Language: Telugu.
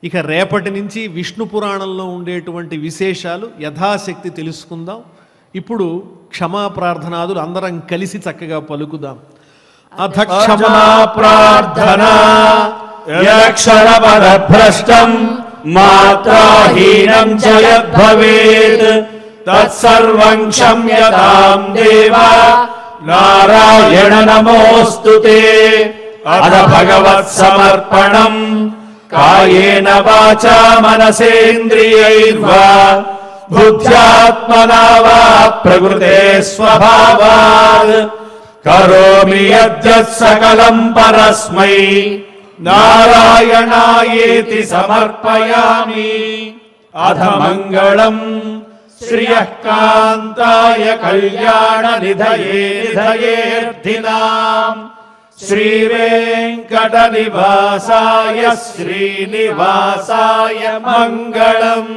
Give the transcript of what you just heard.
ఇక రేపటి నుంచి విష్ణు పురాణంలో ఉండేటువంటి విశేషాలు యథాశక్తి తెలుసుకుందాం. ఇప్పుడు క్షమా ప్రార్థనాదులు అందరం కలిసి చక్కగా పలుకుదాం. అథ క్షమా ప్రార్థన యక్షరపదభ్రష్టం మాత్రాహీనం చ యద్భవేత్ తత్సర్వం క్షమ్యతాం దేవా నారాయణ నమోస్తుతే. అథ భగవత్ సమర్పణం కాయేన వాచా మనసేంద్రియైర్వా బుద్ధ్యాత్మనా వా ప్రకృతే స్వభావాత్ కరోమి యద్యత్ సకలం పరస్మై నారాయణాయేతి సమర్పయామి. అథ మంగళం శ్రియః కాంతాయ కళ్యాణ నిధయే నిధయేర్థినాం శ్రీ వెంకట నివాసాయ శ్రీనివాసాయ మంగళం.